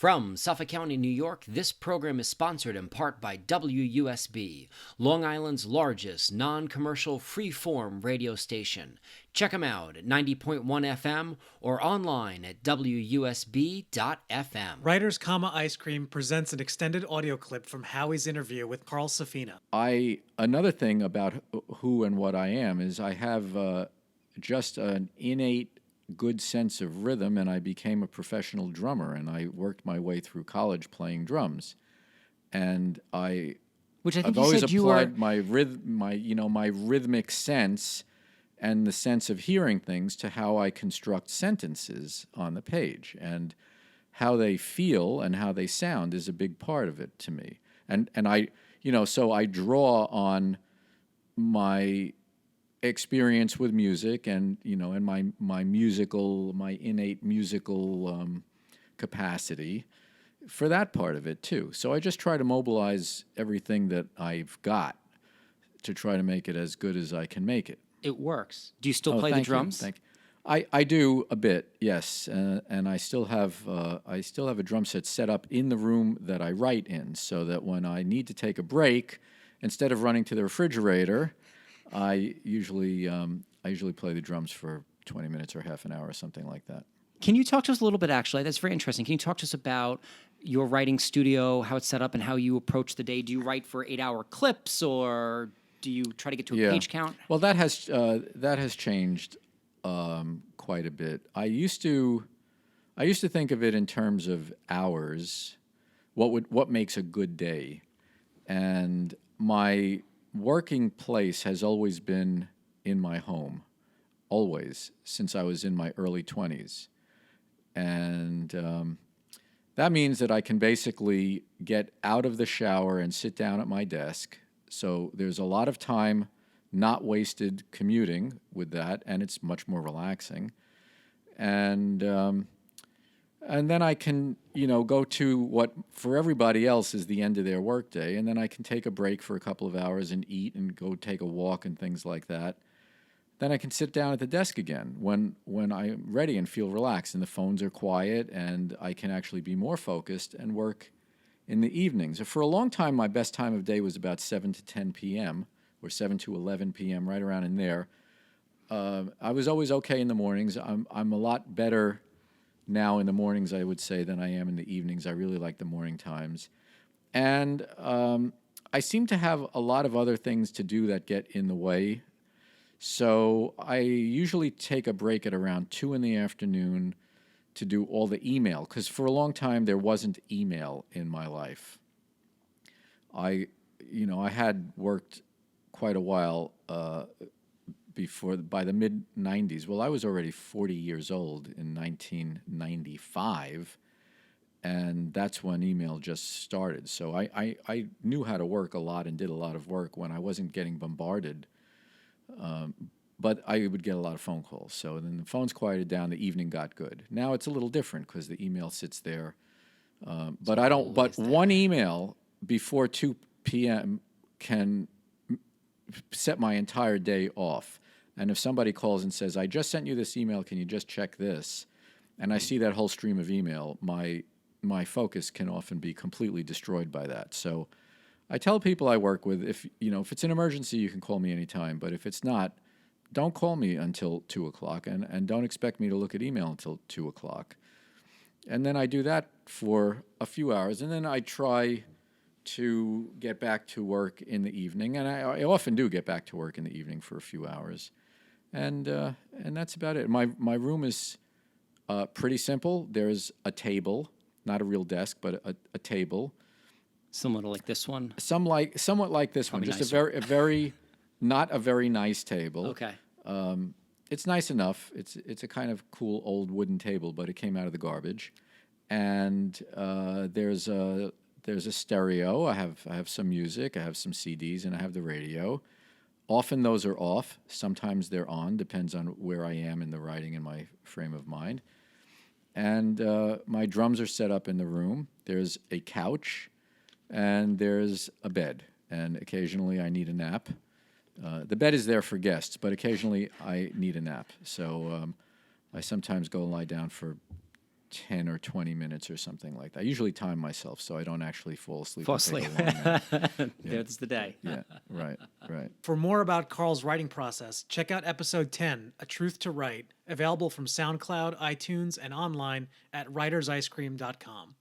From Suffolk County, New York, this program is sponsored in part by WUSB, Long Island's largest non-commercial free-form radio station. Check them out at 90.1 FM or online at WUSB.FM. Writers, Ice Cream presents an extended audio clip from Howie's interview with Carl Safina. Another thing about who and what I am is I have just an innate good sense of rhythm, and I became a professional drummer, and I worked my way through college playing drums. And I've always applied my rhythmic sense and the sense of hearing things to how I construct sentences on the page, and how they feel and how they sound is a big part of it to me. And I, so I draw on my experience with music and, and my innate musical capacity for that part of it too. So I just try to mobilize everything that I've got to try to make it as good as I can make it. It works. Do you still play the drums? Thank you. I do a bit, yes, and I still have a drum set set up in the room that I write in, so that when I need to take a break, instead of running to the refrigerator, I usually play the drums for 20 minutes or half an hour or something like that. Can you talk to us a little bit, actually? That's very interesting. Can you talk to us about your writing studio, how it's set up, and how you approach the day? Do you write for 8-hour clips, or do you try to get to a page count? Well, that has changed quite a bit. I used to think of it in terms of hours. What makes a good day? And my working place has always been in my home, always, since I was in my early 20s. And that means that I can basically get out of the shower and sit down at my desk. So there's a lot of time not wasted commuting with that, and it's much more relaxing. And then I can, go to what for everybody else is the end of their workday, and then I can take a break for a couple of hours and eat and go take a walk and things like that. Then I can sit down at the desk again when I'm ready and feel relaxed, and the phones are quiet, and I can actually be more focused and work in the evenings. For a long time, my best time of day was about 7 to 10 p.m., or 7 to 11 p.m., right around in there. I was always okay in the mornings. I'm a lot better now in the mornings, I would say, than I am in the evenings. I really like the morning times. And I seem to have a lot of other things to do that get in the way. So I usually take a break at around 2 in the afternoon to do all the email, because for a long time there wasn't email in my life. I had worked quite a while by the mid-'90s. Well, I was already 40 years old in 1995, and that's when email just started. So I knew how to work a lot and did a lot of work when I wasn't getting bombarded, but I would get a lot of phone calls. So then the phones quieted down, the evening got good. Now it's a little different because the email sits there. But one email before 2 p.m. can set my entire day off. And if somebody calls and says, I just sent you this email, can you just check this? And I see that whole stream of email, my focus can often be completely destroyed by that. So I tell people I work with, if it's an emergency, you can call me anytime. But if it's not, don't call me until 2 o'clock, and don't expect me to look at email until 2 o'clock. And then I do that for a few hours, and then I try to get back to work in the evening, and I often do get back to work in the evening for a few hours, and that's about it. My room is pretty simple. There's a table, not a real desk, but a table. Similar to like this one? Somewhat like this Probably one. Just nicer. a very not a very nice table. Okay. It's nice enough. It's a kind of cool old wooden table, but it came out of the garbage, and there's a stereo. I have some music. I have some CDs, and I have the radio. Often those are off. Sometimes they're on. Depends on where I am in the writing and my frame of mind. And my drums are set up in the room. There's a couch, and there's a bed. And occasionally I need a nap. The bed is there for guests, but occasionally I need a nap. So I sometimes go lie down for 10 or 20 minutes or something like that. I usually time myself so I don't actually fall asleep. Fall and take asleep. a long nap. There's the day. Yeah, right. For more about Carl's writing process, check out episode 10, A Truth to Write, available from SoundCloud, iTunes, and online at writersicecream.com.